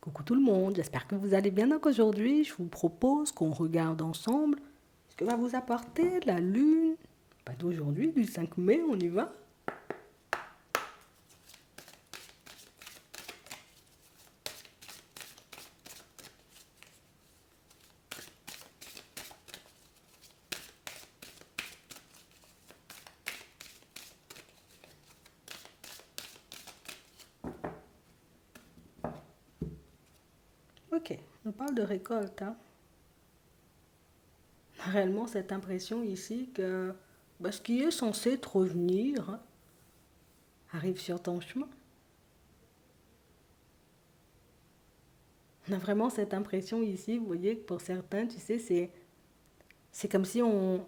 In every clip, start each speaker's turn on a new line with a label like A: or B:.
A: Coucou tout le monde, j'espère que vous allez bien. Donc aujourd'hui, je vous propose qu'on regarde ensemble ce que va vous apporter la lune. Pas d'aujourd'hui, du 5 mai, on y va. Ok, on parle de récolte. On a réellement cette impression ici que ce qui est censé te revenir arrive sur ton chemin. On a vraiment cette impression ici, vous voyez, que pour certains, tu sais, c'est comme si on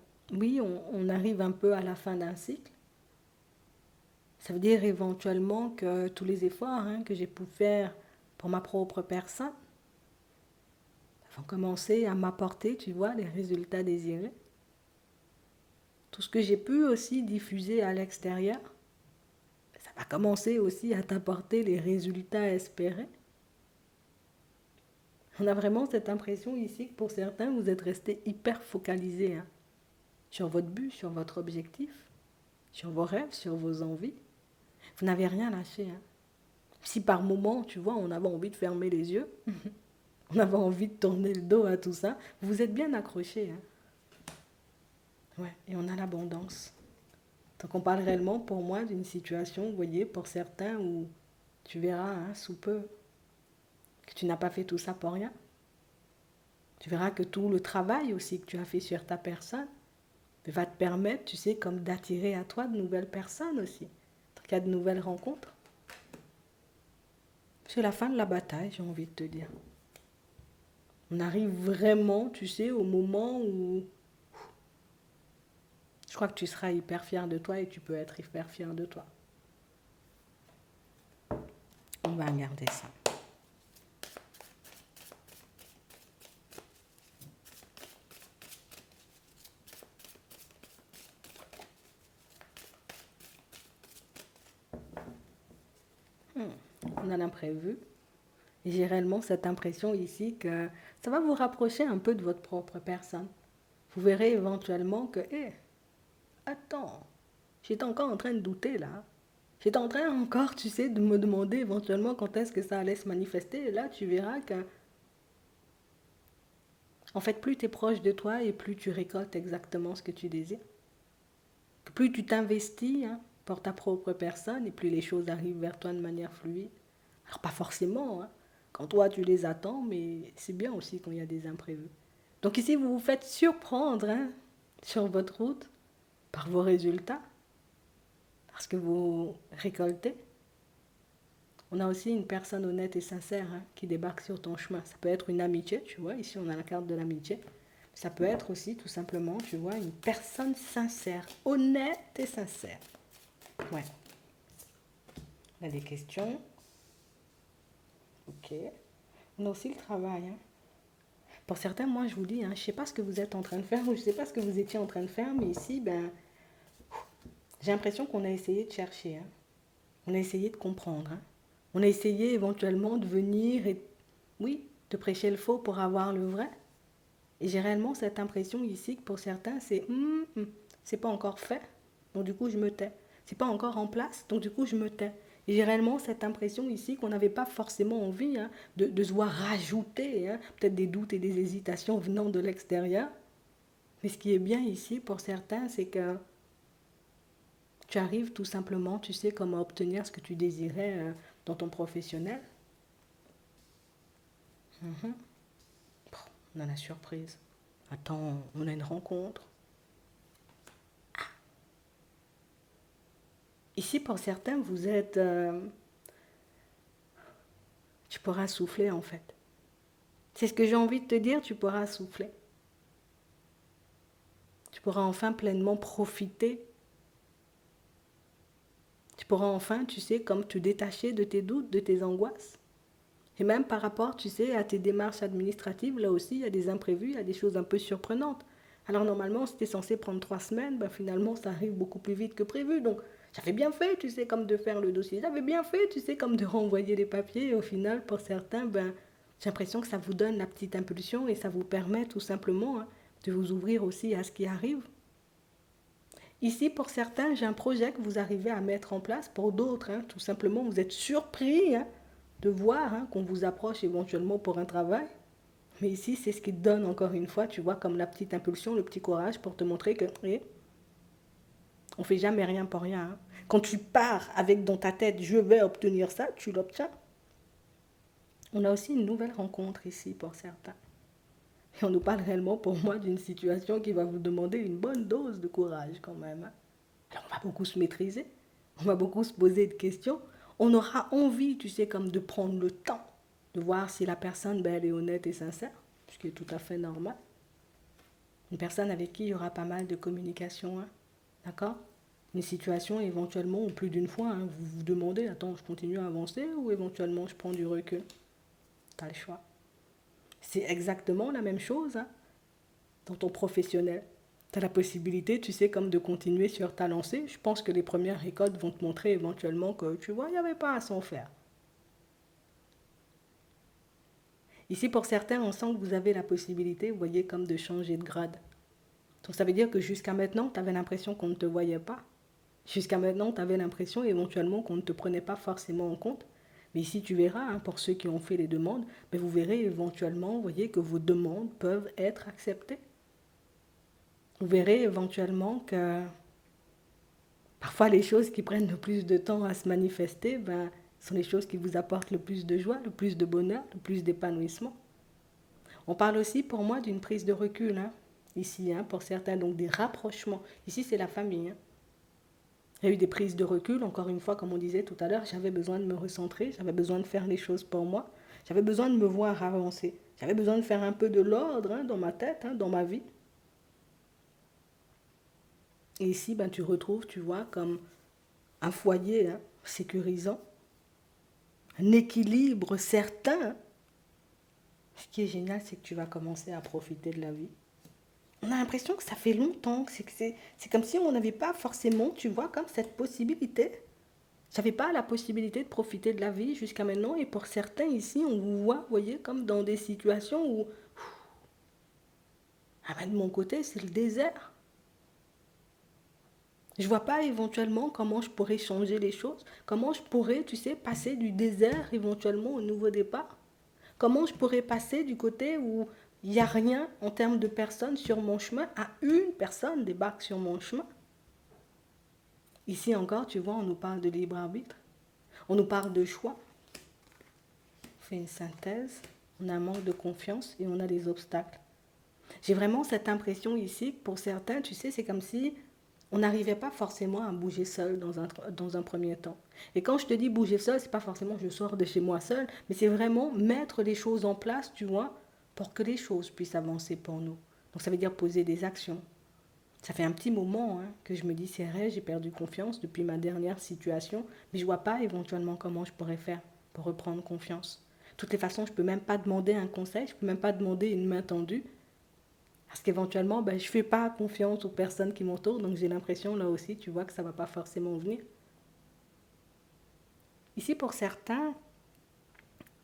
A: arrive un peu à la fin d'un cycle. Ça veut dire éventuellement que tous les efforts que j'ai pu faire pour ma propre personne vont commencer à m'apporter, tu vois, les résultats désirés. Tout ce que j'ai pu aussi diffuser à l'extérieur, ça va commencer aussi à t'apporter les résultats espérés. On a vraiment cette impression ici que pour certains, vous êtes restés hyper focalisés sur votre but, sur votre objectif, sur vos rêves, sur vos envies. Vous n'avez rien lâché. Si par moment, tu vois, on avait envie de fermer les yeux, on avait envie de tourner le dos à tout ça, vous êtes bien accrochés. Ouais, et on a l'abondance. Donc on parle réellement pour moi d'une situation, vous voyez, pour certains où tu verras sous peu que tu n'as pas fait tout ça pour rien. Tu verras que tout le travail aussi que tu as fait sur ta personne va te permettre, tu sais, comme d'attirer à toi de nouvelles personnes aussi. Donc il y a de nouvelles rencontres. C'est la fin de la bataille, j'ai envie de te dire. On arrive vraiment, tu sais, au moment où je crois que tu seras hyper fier de toi et tu peux être hyper fier de toi. On va regarder ça. On a l'imprévu. Et j'ai réellement cette impression ici que ça va vous rapprocher un peu de votre propre personne. Vous verrez éventuellement que, attends, j'étais encore en train de douter là. J'étais en train encore, tu sais, de me demander éventuellement quand est-ce que ça allait se manifester. Et là, tu verras que, en fait, plus tu es proche de toi et plus tu récoltes exactement ce que tu désires. Plus tu t'investis pour ta propre personne et plus les choses arrivent vers toi de manière fluide. Alors pas forcément, quand toi tu les attends, mais c'est bien aussi quand il y a des imprévus. Donc ici, vous vous faites surprendre sur votre route par vos résultats, parce que vous récoltez. On a aussi une personne honnête et sincère qui débarque sur ton chemin. Ça peut être une amitié, tu vois, ici on a la carte de l'amitié. Ça peut être aussi tout simplement, tu vois, une personne sincère, honnête et sincère. Ouais. On a des questions. Ok. On a aussi le travail. Pour certains, moi je vous dis, je ne sais pas ce que vous êtes en train de faire, ou je ne sais pas ce que vous étiez en train de faire, mais ici, j'ai l'impression qu'on a essayé de chercher. On a essayé de comprendre. On a essayé éventuellement de venir et, oui, de prêcher le faux pour avoir le vrai. Et j'ai réellement cette impression ici que pour certains, c'est pas encore fait, donc du coup je me tais. C'est pas encore en place, donc du coup je me tais. Et j'ai réellement cette impression ici qu'on n'avait pas forcément envie de se voir rajouter peut-être des doutes et des hésitations venant de l'extérieur. Mais ce qui est bien ici pour certains, c'est que tu arrives tout simplement, tu sais, comment obtenir ce que tu désirais dans ton professionnel. On a la surprise. Attends, on a une rencontre. Ici, pour certains, vous êtes... tu pourras souffler, en fait. C'est ce que j'ai envie de te dire, tu pourras souffler. Tu pourras enfin pleinement profiter. Tu pourras enfin, tu sais, comme te détacher de tes doutes, de tes angoisses. Et même par rapport, tu sais, à tes démarches administratives, là aussi, il y a des imprévus, il y a des choses un peu surprenantes. Alors normalement, c'était censé prendre 3 semaines, finalement, ça arrive beaucoup plus vite que prévu. Donc, J'avais bien fait, tu sais, comme de faire le dossier. J'avais bien fait, tu sais, comme de renvoyer les papiers. Et au final, pour certains, ben, j'ai l'impression que ça vous donne la petite impulsion et ça vous permet tout simplement de vous ouvrir aussi à ce qui arrive. Ici, pour certains, j'ai un projet que vous arrivez à mettre en place. Pour d'autres, tout simplement, vous êtes surpris de voir qu'on vous approche éventuellement pour un travail. Mais ici, c'est ce qui te donne encore une fois, tu vois, comme la petite impulsion, le petit courage pour te montrer que on ne fait jamais rien pour rien. Quand tu pars avec dans ta tête, je vais obtenir ça, tu l'obtiens. On a aussi une nouvelle rencontre ici pour certains. Et on nous parle réellement pour moi d'une situation qui va vous demander une bonne dose de courage quand même. Alors on va beaucoup se maîtriser, on va beaucoup se poser de questions. On aura envie, tu sais, comme de prendre le temps de voir si la personne, ben, elle est honnête et sincère, ce qui est tout à fait normal. Une personne avec qui il y aura pas mal de communication, d'accord? Une situation éventuellement, ou plus d'une fois, vous vous demandez, attends, je continue à avancer ou éventuellement je prends du recul. Tu as le choix. C'est exactement la même chose dans ton professionnel. Tu as la possibilité, tu sais, comme de continuer sur ta lancée. Je pense que les premières récoltes vont te montrer éventuellement que, tu vois, il n'y avait pas à s'en faire. Ici, pour certains, on sent que vous avez la possibilité, vous voyez, comme de changer de grade. Donc ça veut dire que jusqu'à maintenant, tu avais l'impression qu'on ne te voyait pas. Jusqu'à maintenant, tu avais l'impression éventuellement qu'on ne te prenait pas forcément en compte. Mais ici, tu verras, pour ceux qui ont fait les demandes, mais vous verrez éventuellement, vous voyez, que vos demandes peuvent être acceptées. Vous verrez éventuellement que parfois les choses qui prennent le plus de temps à se manifester, ben, sont les choses qui vous apportent le plus de joie, le plus de bonheur, le plus d'épanouissement. On parle aussi pour moi d'une prise de recul, ici, pour certains, donc des rapprochements. Ici, c'est la famille. Il y a eu des prises de recul, encore une fois, comme on disait tout à l'heure, j'avais besoin de me recentrer, j'avais besoin de faire les choses pour moi, j'avais besoin de me voir avancer, j'avais besoin de faire un peu de l'ordre dans ma tête, dans ma vie. Et ici, ben, tu retrouves, tu vois, comme un foyer sécurisant, un équilibre certain. Ce qui est génial, c'est que tu vas commencer à profiter de la vie. On a l'impression que ça fait longtemps, c'est comme si on n'avait pas forcément, tu vois, comme cette possibilité. J'avais pas la possibilité de profiter de la vie jusqu'à maintenant. Et pour certains ici, on vous voit, vous voyez, comme dans des situations où, ben de mon côté, c'est le désert. Je vois pas éventuellement comment je pourrais changer les choses. Comment je pourrais, tu sais, passer du désert éventuellement au nouveau départ. Comment je pourrais passer du côté où il n'y a rien en termes de personnes sur mon chemin à une personne débarque sur mon chemin. Ici encore, tu vois, on nous parle de libre arbitre. On nous parle de choix. On fait une synthèse. On a un manque de confiance et on a des obstacles. J'ai vraiment cette impression ici que pour certains, tu sais, c'est comme si on n'arrivait pas forcément à bouger seul dans un premier temps. Et quand je te dis bouger seul, c'est pas forcément je sors de chez moi seul, mais c'est vraiment mettre les choses en place, tu vois, pour que les choses puissent avancer pour nous. Donc ça veut dire poser des actions. Ça fait un petit moment que je me dis, c'est vrai, j'ai perdu confiance depuis ma dernière situation, mais je vois pas éventuellement comment je pourrais faire pour reprendre confiance. De toutes les façons, je peux même pas demander un conseil, je peux même pas demander une main tendue, parce qu'éventuellement, ben, je ne fais pas confiance aux personnes qui m'entourent, donc j'ai l'impression là aussi, tu vois, que ça ne va pas forcément venir. Ici, pour certains,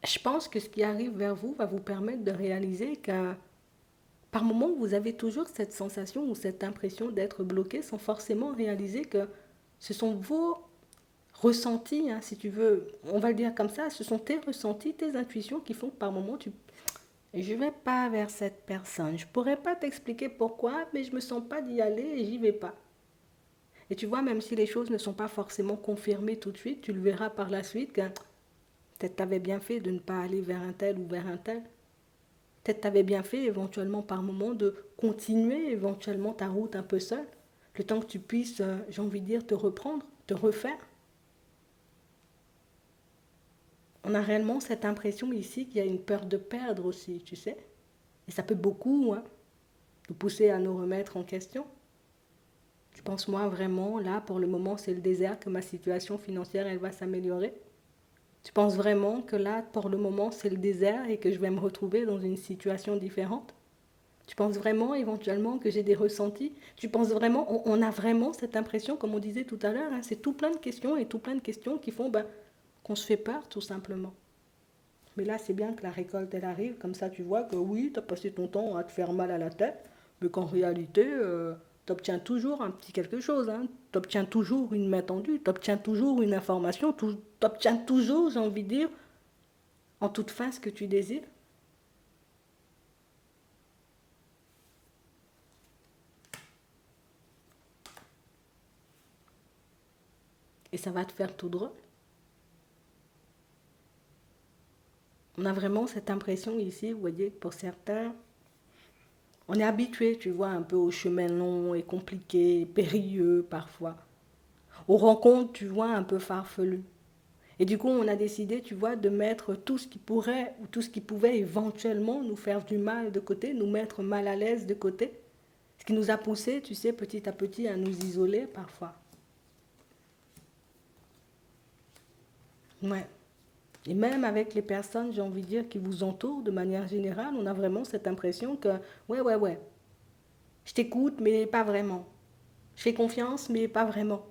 A: je pense que ce qui arrive vers vous va vous permettre de réaliser que par moments, vous avez toujours cette sensation ou cette impression d'être bloqué sans forcément réaliser que ce sont vos ressentis, si tu veux, on va le dire comme ça, ce sont tes ressentis, tes intuitions qui font que par moments, je ne vais pas vers cette personne. Je ne pourrais pas t'expliquer pourquoi, mais je ne me sens pas d'y aller et j'y vais pas. Et tu vois, même si les choses ne sont pas forcément confirmées tout de suite, tu le verras par la suite que peut-être tu avais bien fait de ne pas aller vers un tel ou vers un tel. Peut-être tu avais bien fait éventuellement par moment de continuer éventuellement ta route un peu seul, le temps que tu puisses, j'ai envie de dire, te reprendre, te refaire. On a réellement cette impression ici qu'il y a une peur de perdre aussi, tu sais. Et ça peut beaucoup nous pousser à nous remettre en question. Je pense moi vraiment, là, pour le moment, c'est le désert, que ma situation financière, elle va s'améliorer. Tu penses vraiment que là, pour le moment, c'est le désert et que je vais me retrouver dans une situation différente? Tu penses vraiment éventuellement que j'ai des ressentis? Tu penses vraiment, on a vraiment cette impression, comme on disait tout à l'heure, hein, c'est tout plein de questions et tout plein de questions qui font ben, qu'on se fait peur tout simplement. Mais là, c'est bien que la récolte, elle arrive, comme ça tu vois que oui, tu as passé ton temps à te faire mal à la tête, mais qu'en réalité, tu obtiens toujours un petit quelque chose, hein. Tu obtiens toujours une main tendue, tu obtiens toujours une information, tu obtiens toujours, j'ai envie de dire, en toute fin ce que tu désires. Et ça va te faire tout droit. On a vraiment cette impression ici, vous voyez, pour certains, on est habitué, tu vois, un peu aux chemins longs et compliqués, périlleux parfois, aux rencontres, tu vois, un peu farfelues. Et du coup, on a décidé, tu vois, de mettre tout ce qui pourrait ou tout ce qui pouvait éventuellement nous faire du mal de côté, nous mettre mal à l'aise de côté. Ce qui nous a poussé, tu sais, petit à petit à nous isoler parfois. Ouais. Et même avec les personnes, j'ai envie de dire, qui vous entourent de manière générale, on a vraiment cette impression que, ouais, je t'écoute, mais pas vraiment. Je fais confiance, mais pas vraiment.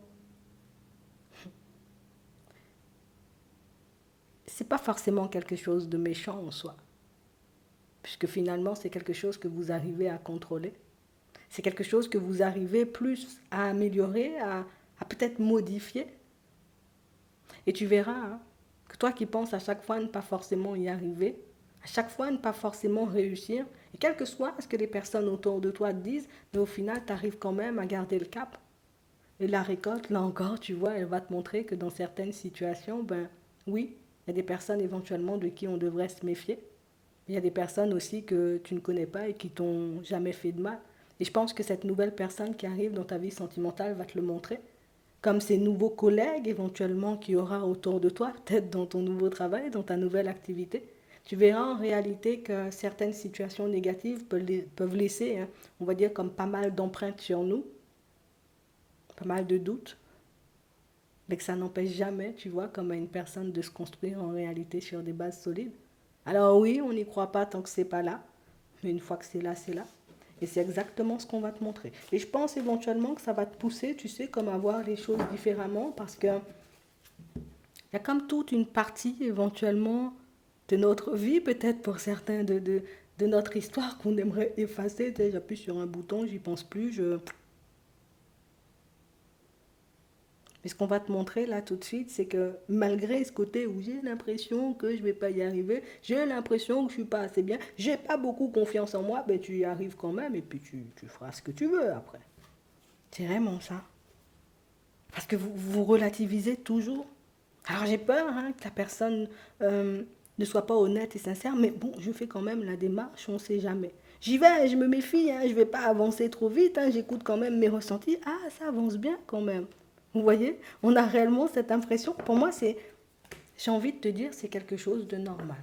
A: C'est pas forcément quelque chose de méchant en soi, puisque finalement, c'est quelque chose que vous arrivez à contrôler. C'est quelque chose que vous arrivez plus à améliorer, à peut-être modifier. Et tu verras hein, que toi qui penses à chaque fois ne pas forcément y arriver, à chaque fois ne pas forcément réussir, et quel que soit ce que les personnes autour de toi te disent, mais au final, tu arrives quand même à garder le cap. Et la récolte, là encore, tu vois, elle va te montrer que dans certaines situations, ben oui, il y a des personnes éventuellement de qui on devrait se méfier. Il y a des personnes aussi que tu ne connais pas et qui t'ont jamais fait de mal. Et je pense que cette nouvelle personne qui arrive dans ta vie sentimentale va te le montrer. Comme ces nouveaux collègues éventuellement qu'il y aura autour de toi, peut-être dans ton nouveau travail, dans ta nouvelle activité. Tu verras en réalité que certaines situations négatives peuvent laisser, hein, on va dire, comme pas mal d'empreintes sur nous, pas mal de doutes, mais que ça n'empêche jamais, tu vois, comme à une personne de se construire en réalité sur des bases solides. Alors oui, on n'y croit pas tant que c'est pas là, mais une fois que c'est là, c'est là. Et c'est exactement ce qu'on va te montrer. Et je pense éventuellement que ça va te pousser, tu sais, comme à voir les choses différemment, parce que il y a comme toute une partie éventuellement de notre vie, peut-être pour certains, de notre histoire qu'on aimerait effacer. Tu sais, j'appuie sur un bouton, j'y pense plus, Mais ce qu'on va te montrer là tout de suite, c'est que malgré ce côté où j'ai l'impression que je ne vais pas y arriver, j'ai l'impression que je ne suis pas assez bien, j'ai pas beaucoup confiance en moi, ben tu y arrives quand même et puis tu feras ce que tu veux après. C'est vraiment ça. Parce que vous relativisez toujours. Alors j'ai peur hein, que la personne ne soit pas honnête et sincère, mais bon, je fais quand même la démarche, on ne sait jamais. J'y vais, je me méfie, hein, je ne vais pas avancer trop vite, hein, j'écoute quand même mes ressentis. Ah, ça avance bien quand même. Vous voyez, on a réellement cette impression. Pour moi, j'ai envie de te dire, c'est quelque chose de normal.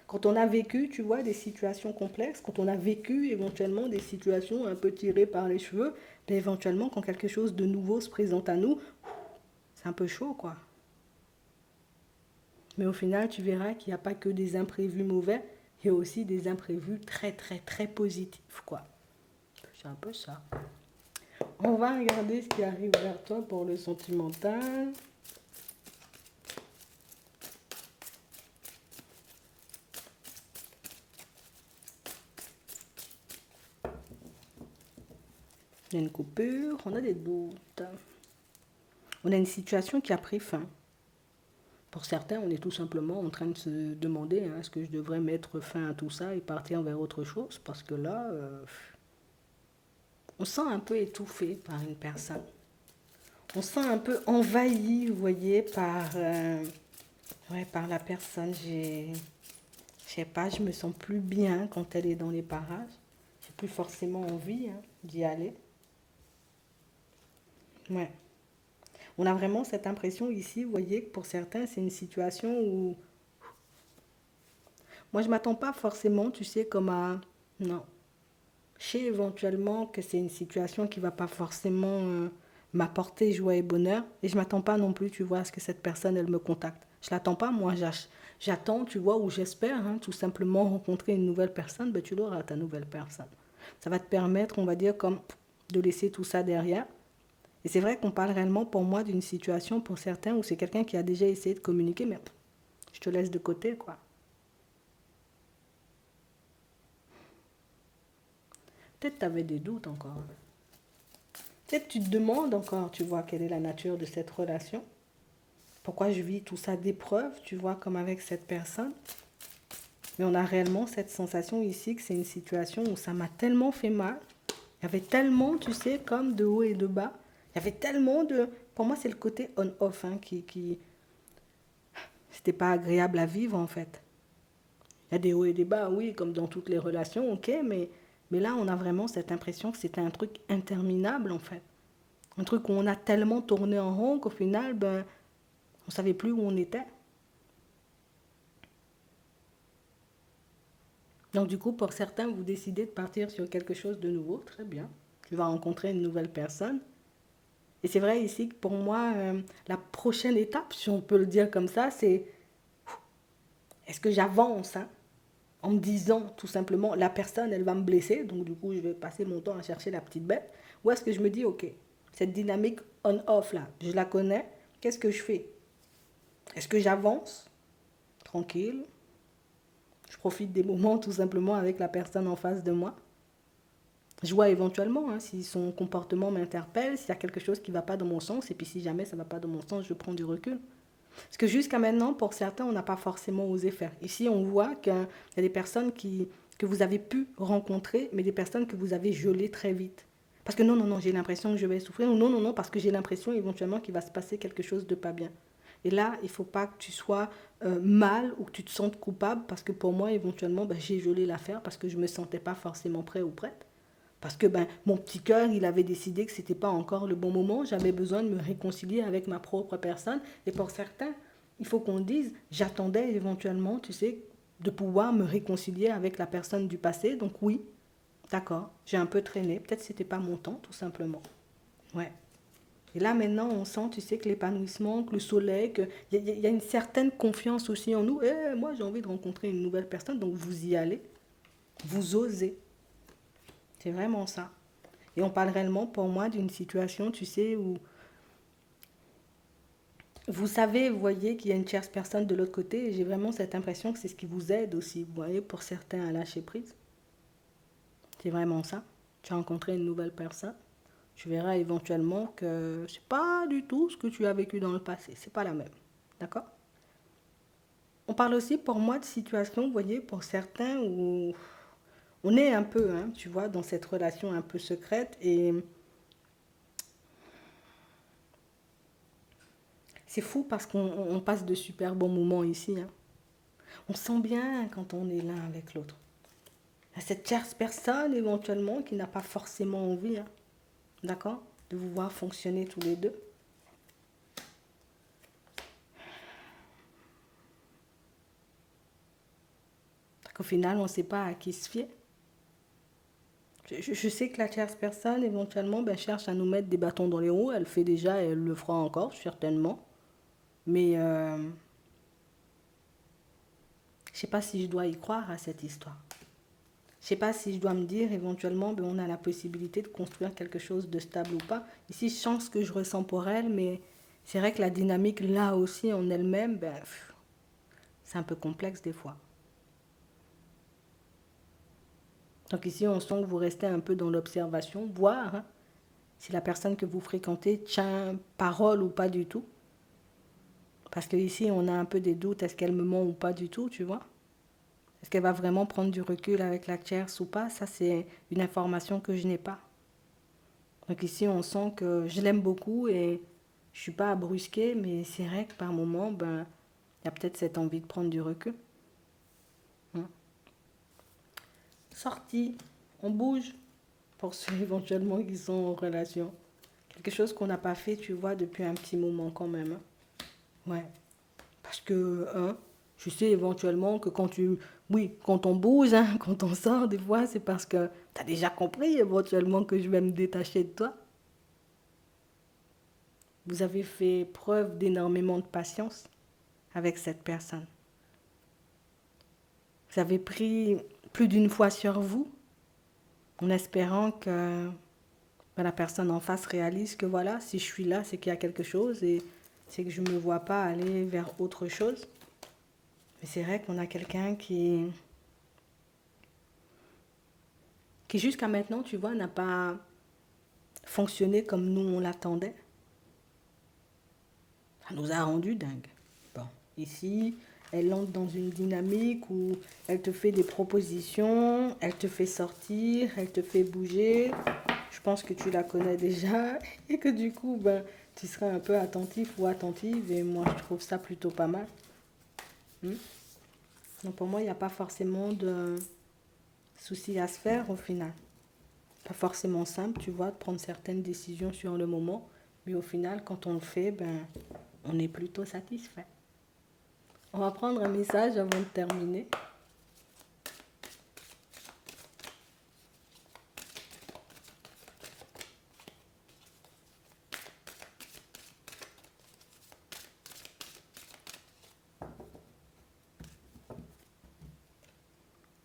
A: Quand on a vécu, tu vois, des situations complexes, quand on a vécu éventuellement des situations un peu tirées par les cheveux, mais éventuellement quand quelque chose de nouveau se présente à nous, c'est un peu chaud, quoi. Mais au final, tu verras qu'il n'y a pas que des imprévus mauvais, il y a aussi des imprévus très, très, très positifs, quoi. C'est un peu ça. On va regarder ce qui arrive vers toi pour le sentimental. Il y a une coupure, on a des doutes. On a une situation qui a pris fin. Pour certains, on est tout simplement en train de se demander hein, est-ce que je devrais mettre fin à tout ça et partir vers autre chose parce que là, on se sent un peu étouffé par une personne. On se sent un peu envahi, vous voyez, par la personne. Je sais pas, je me sens plus bien quand elle est dans les parages. J'ai plus forcément envie hein, d'y aller. Ouais. On a vraiment cette impression ici, vous voyez, que pour certains, c'est une situation où moi, je m'attends pas forcément, tu sais, comme à... Non. Je sais éventuellement que c'est une situation qui va pas forcément m'apporter joie et bonheur. Et je m'attends pas non plus, tu vois, à ce que cette personne, elle me contacte. Je l'attends pas, moi, j'attends, tu vois, ou j'espère, hein, tout simplement rencontrer une nouvelle personne, ben tu l'auras, ta nouvelle personne. ça va te permettre, on va dire, comme de laisser tout ça derrière. Et c'est vrai qu'on parle réellement pour moi d'une situation pour certains où c'est quelqu'un qui a déjà essayé de communiquer, mais je te laisse de côté, quoi. Peut-être tu avais des doutes encore. Peut-être tu te demandes encore, tu vois, quelle est la nature de cette relation. Pourquoi je vis tout ça d'épreuves, tu vois, comme avec cette personne. Mais on a réellement cette sensation ici que c'est une situation où ça m'a tellement fait mal. Il y avait tellement, tu sais, comme de haut et de bas. Il y avait tellement de... Pour moi, c'est le côté on-off hein, qui... C'était pas agréable à vivre, en fait. Il y a des hauts et des bas, oui, comme dans toutes les relations, ok, mais là, on a vraiment cette impression que c'était un truc interminable, en fait. Un truc où on a tellement tourné en rond qu'au final, ben, on savait plus où on était. Donc du coup, pour certains, vous décidez de partir sur quelque chose de nouveau, très bien. Tu vas rencontrer une nouvelle personne. Et c'est vrai ici que pour moi, la prochaine étape, si on peut le dire comme ça, c'est est-ce que j'avance hein, en me disant tout simplement, la personne, elle va me blesser, donc du coup, je vais passer mon temps à chercher la petite bête. Ou est-ce que je me dis, ok, cette dynamique on-off là, je la connais, qu'est-ce que je fais? Est-ce que j'avance tranquille? Je profite des moments tout simplement avec la personne en face de moi. Je vois éventuellement hein, si son comportement m'interpelle, s'il y a quelque chose qui ne va pas dans mon sens, et puis si jamais ça ne va pas dans mon sens, je prends du recul. Parce que jusqu'à maintenant, pour certains, on n'a pas forcément osé faire. Ici, on voit qu'il y a des personnes que vous avez pu rencontrer, mais des personnes que vous avez gelées très vite. Parce que non, non, non, j'ai l'impression que je vais souffrir. Ou non, non, non, parce que j'ai l'impression éventuellement qu'il va se passer quelque chose de pas bien. Et là, il ne faut pas que tu sois mal ou que tu te sentes coupable, parce que pour moi, éventuellement, ben, j'ai gelé l'affaire parce que je ne me sentais pas forcément prêt ou prête. Parce que ben, mon petit cœur, il avait décidé que ce n'était pas encore le bon moment. J'avais besoin de me réconcilier avec ma propre personne. Et pour certains, il faut qu'on dise, j'attendais éventuellement, tu sais, de pouvoir me réconcilier avec la personne du passé. Donc oui, d'accord, j'ai un peu traîné. Peut-être que ce n'était pas mon temps, tout simplement. Ouais. Et là, maintenant, on sent, tu sais, que l'épanouissement, que le soleil, qu'il y a une certaine confiance aussi en nous. Et moi, j'ai envie de rencontrer une nouvelle personne. Donc vous y allez, vous osez. C'est vraiment ça. Et on parle réellement pour moi d'une situation, tu sais, où vous savez, vous voyez qu'il y a une tierce personne de l'autre côté. Et j'ai vraiment cette impression que c'est ce qui vous aide aussi, vous voyez, pour certains à lâcher prise. C'est vraiment ça. Tu as rencontré une nouvelle personne. Tu verras éventuellement que c'est pas du tout ce que tu as vécu dans le passé. C'est pas la même. D'accord? On parle aussi pour moi de situations, vous voyez, pour certains où on est un peu, hein, tu vois, dans cette relation un peu secrète et c'est fou parce qu'on passe de super bons moments ici. Hein. On sent bien quand on est l'un avec l'autre. Il y a cette tierce personne éventuellement qui n'a pas forcément envie, hein, d'accord, de vous voir fonctionner tous les deux. Au final, on ne sait pas à qui se fier. Je sais que la tierce personne, éventuellement, ben, cherche à nous mettre des bâtons dans les roues. Elle le fait déjà et elle le fera encore, certainement. Mais je ne sais pas si je dois y croire à cette histoire. Je ne sais pas si je dois me dire, éventuellement, ben, on a la possibilité de construire quelque chose de stable ou pas. Ici, je sens ce que je ressens pour elle, mais c'est vrai que la dynamique, là aussi, en elle-même, ben, c'est un peu complexe des fois. Donc ici, on sent que vous restez un peu dans l'observation, voir hein, si la personne que vous fréquentez tient parole ou pas du tout. Parce que ici, on a un peu des doutes, est-ce qu'elle me ment ou pas du tout, tu vois? Est-ce qu'elle va vraiment prendre du recul avec la tierce ou pas? Ça, c'est une information que je n'ai pas. Donc ici, on sent que je l'aime beaucoup et je ne suis pas à brusquer, mais c'est vrai que par moment, ben, il y a peut-être cette envie de prendre du recul. Hein. Sortie, on bouge pour ceux éventuellement qui sont en relation. Quelque chose qu'on n'a pas fait, tu vois, depuis un petit moment quand même. Hein. Ouais. Parce que, hein, je sais éventuellement que oui, quand on bouge, hein, quand on sort, des fois, c'est parce que tu as déjà compris éventuellement que je vais me détacher de toi. Vous avez fait preuve d'énormément de patience avec cette personne. Vous avez pris plus d'une fois sur vous en espérant que la personne en face réalise que voilà, si je suis là, c'est qu'il y a quelque chose et c'est que je ne me vois pas aller vers autre chose. Mais c'est vrai qu'on a quelqu'un qui jusqu'à maintenant, tu vois, n'a pas fonctionné comme nous on l'attendait. Ça nous a rendu dingue. Bon, ici, elle entre dans une dynamique où elle te fait des propositions, elle te fait sortir, elle te fait bouger. Je pense que tu la connais déjà et que du coup, ben, tu seras un peu attentif ou attentive et moi, je trouve ça plutôt pas mal. Hmm. Donc pour moi, il n'y a pas forcément de souci à se faire au final. Pas forcément simple, tu vois, de prendre certaines décisions sur le moment, mais au final, quand on le fait, ben, on est plutôt satisfait. On va prendre un message avant de terminer.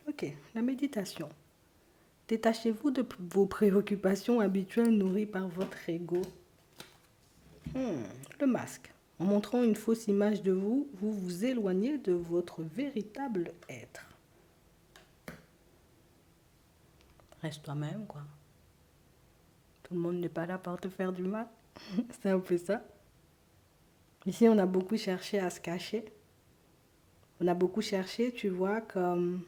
A: Ok, la méditation. Détachez-vous de vos préoccupations habituelles nourries par votre ego. Le masque. En montrant une fausse image de vous, vous vous éloignez de votre véritable être. Reste toi-même, quoi. Tout le monde n'est pas là pour te faire du mal. C'est un peu ça. Ici, on a beaucoup cherché à se cacher. On a beaucoup cherché, tu vois, comme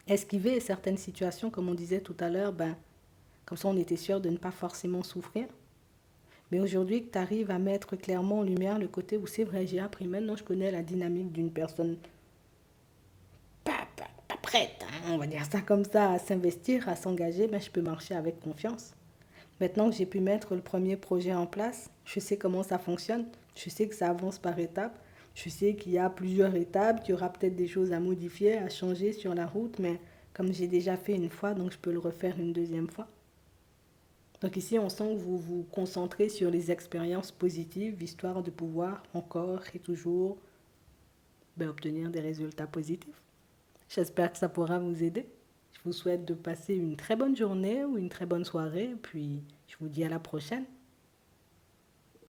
A: esquiver certaines situations, comme on disait tout à l'heure, ben, comme ça on était sûr de ne pas forcément souffrir. Mais aujourd'hui, que tu arrives à mettre clairement en lumière le côté où c'est vrai, j'ai appris maintenant, je connais la dynamique d'une personne pas prête, hein, on va dire ça comme ça, à s'investir, à s'engager, ben, je peux marcher avec confiance. Maintenant que j'ai pu mettre le premier projet en place, je sais comment ça fonctionne, je sais que ça avance par étapes, je sais qu'il y a plusieurs étapes, qu'il y aura peut-être des choses à modifier, à changer sur la route, mais comme j'ai déjà fait une fois, donc je peux le refaire une deuxième fois. Donc ici, on sent que vous vous concentrez sur les expériences positives, histoire de pouvoir encore et toujours obtenir des résultats positifs. J'espère que ça pourra vous aider. Je vous souhaite de passer une très bonne journée ou une très bonne soirée, puis je vous dis à la prochaine.